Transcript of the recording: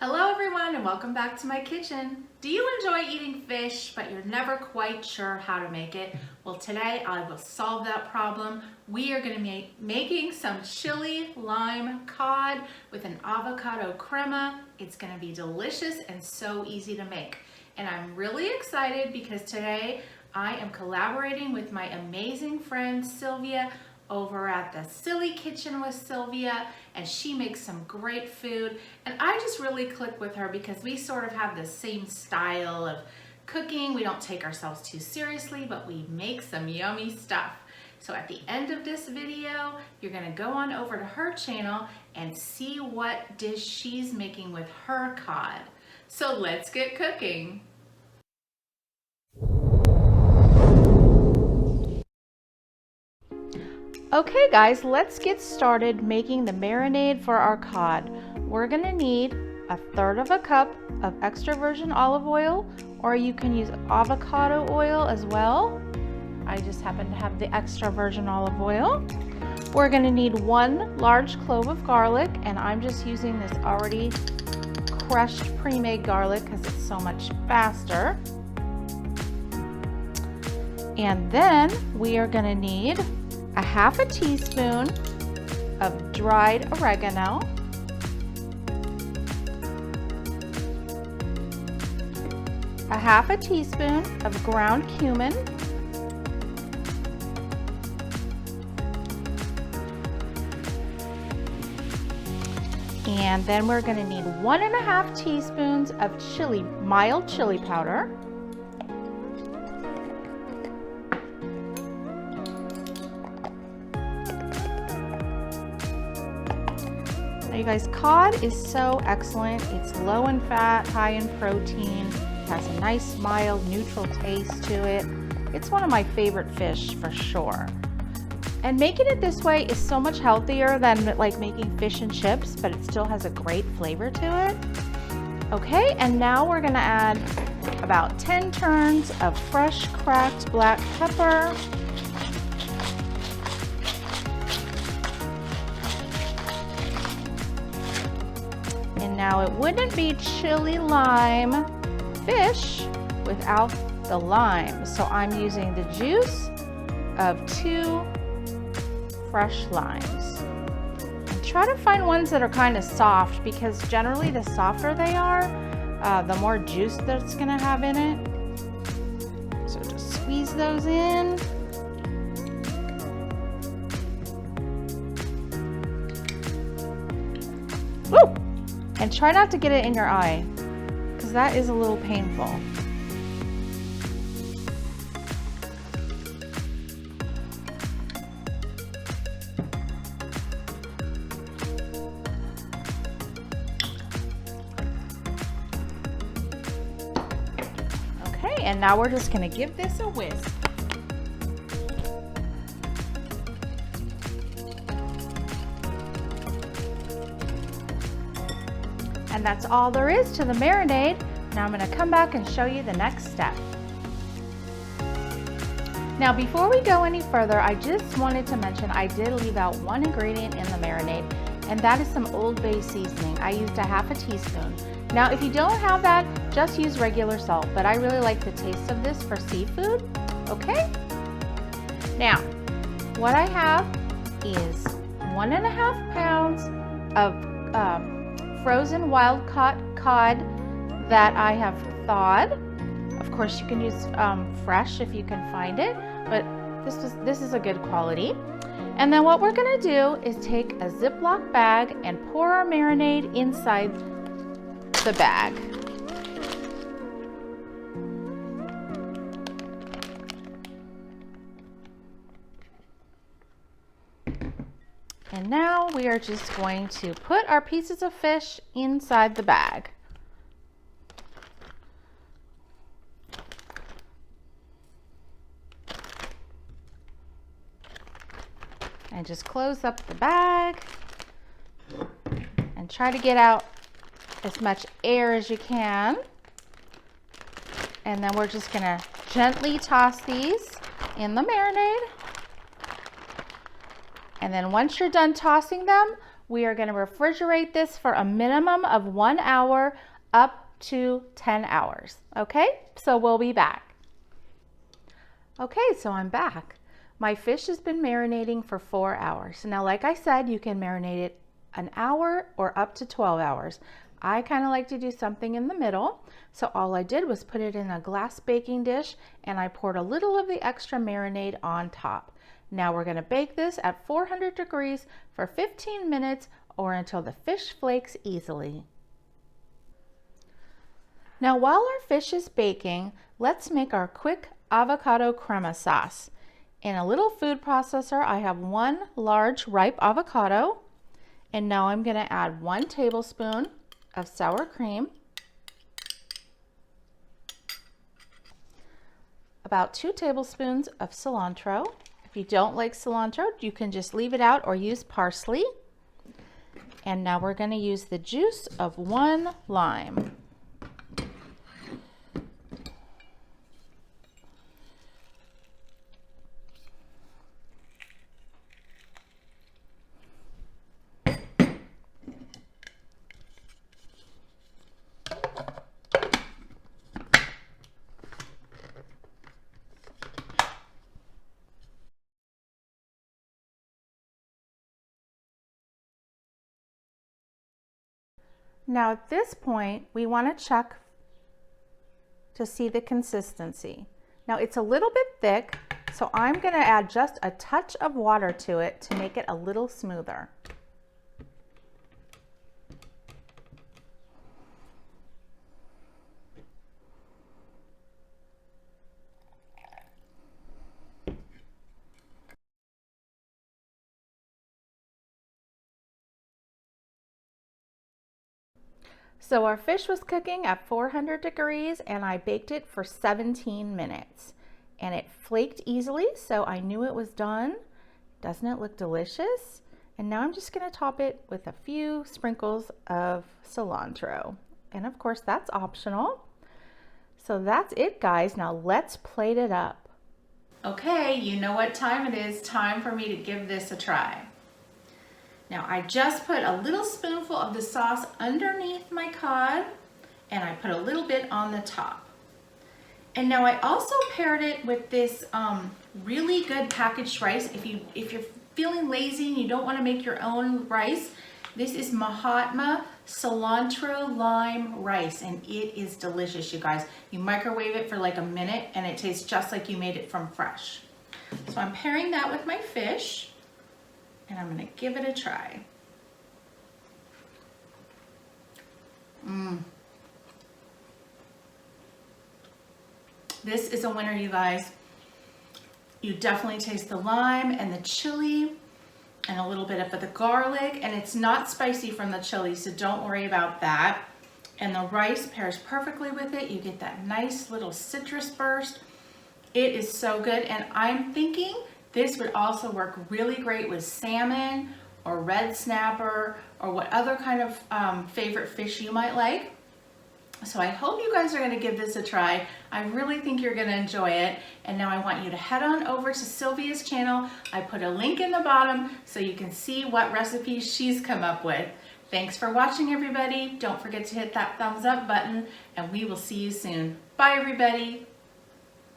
Hello everyone and welcome back to my kitchen. Do you enjoy eating fish but you're never quite sure how to make it? Well, today I will solve that problem. We are going to be making some chili lime cod with an avocado crema. It's going to be delicious and so easy to make. And I'm really excited because today I am collaborating with my amazing friend Sylvia over at the Silly Kitchen with Sylvia, and she makes some great food, and I just really click with her because we sort of have the same style of cooking. We don't take ourselves too seriously, but we make some yummy stuff. So at the end of this video, you're gonna go on over to her channel and see what dish she's making with her cod. So let's get cooking. Okay guys, let's get started making the marinade for our cod. We're gonna need 1/3 cup of extra virgin olive oil, or you can use avocado oil as well. I just happen to have the extra virgin olive oil. We're gonna need 1 large clove of garlic, and I'm just using this already crushed pre-made garlic because it's so much faster. And then we are gonna need 1/2 teaspoon of dried oregano, 1/2 teaspoon of ground cumin, and then we're going to need 1.5 teaspoons of mild chili powder. Now you guys, cod is so excellent. It's low in fat, high in protein, has a nice mild neutral taste to it. It's one of my favorite fish for sure. And making it this way is so much healthier than like making fish and chips, but it still has a great flavor to it. Okay, and now we're gonna add about 10 turns of fresh cracked black pepper. And now it wouldn't be chili lime fish without the lime. So I'm using the juice of 2 fresh limes. And try to find ones that are kind of soft, because generally the softer they are, the more juice that's gonna have in it. So just squeeze those in. Woo! And try not to get it in your eye, because that is a little painful. Okay, and now we're just going to give this a whisk. And that's all there is to the marinade. Now I'm going to come back and show you the next step. Now before we go any further, I just wanted to mention I did leave out one ingredient in the marinade, and that is some Old Bay seasoning. I used 1/2 teaspoon. Now if you don't have that, just use regular salt, but I really like the taste of this for seafood. Okay? Now, what I have is 1.5 pounds of frozen wild caught cod that I have thawed. Of course you can use fresh if you can find it, but this is a good quality. And then what we're gonna do is take a Ziploc bag and pour our marinade inside the bag. And now we are just going to put our pieces of fish inside the bag. And just close up the bag and try to get out as much air as you can. And then we're just gonna gently toss these in the marinade. And then once you're done tossing them, We are going to refrigerate this for a minimum of 1 hour up to 10 hours. Okay, so we'll be back. Okay, so I'm back. My fish has been marinating for 4 hours. Now, like I said, you can marinate it an hour or up to 12 hours. I kind of like to do something in the middle. So all I did was put it in a glass baking dish and I poured a little of the extra marinade on top. Now we're going to bake this at 400 degrees for 15 minutes or until the fish flakes easily. Now while our fish is baking, let's make our quick avocado crema sauce. In a little food processor, I have 1 large ripe avocado, and now I'm going to add 1 tablespoon of sour cream, about 2 tablespoons of cilantro. If you don't like cilantro, you can just leave it out or use parsley. And now we're going to use the juice of 1 lime. Now at this point, we want to check to see the consistency. Now it's a little bit thick, so I'm going to add just a touch of water to it to make it a little smoother. So our fish was cooking at 400 degrees and I baked it for 17 minutes. And it flaked easily, so I knew it was done. Doesn't it look delicious? And now I'm just going to top it with a few sprinkles of cilantro. And of course that's optional. So that's it, guys. Now let's plate it up. Okay, you know what time it is. Time for me to give this a try. Now I just put a little spoonful of the sauce underneath my cod and I put a little bit on the top. And now I also paired it with this really good packaged rice. If you're feeling lazy and you don't want to make your own rice, this is Mahatma cilantro lime rice and it is delicious, you guys. You microwave it for like a minute and it tastes just like you made it from fresh. So I'm pairing that with my fish. And I'm going to give it a try. This is a winner, you guys. You definitely taste the lime and the chili and a little bit of the garlic, and it's not spicy from the chili, so don't worry about that. And the rice pairs perfectly with it. You get that nice little citrus burst. It is so good, and I'm thinking this would also work really great with salmon or red snapper or what other kind of favorite fish you might like. So I hope you guys are going to give this a try. I really think you're going to enjoy it. And now I want you to head on over to Sylvia's channel. I put a link in the bottom so you can see what recipes she's come up with. Thanks for watching, everybody. Don't forget to hit that thumbs up button and we will see you soon. Bye, everybody.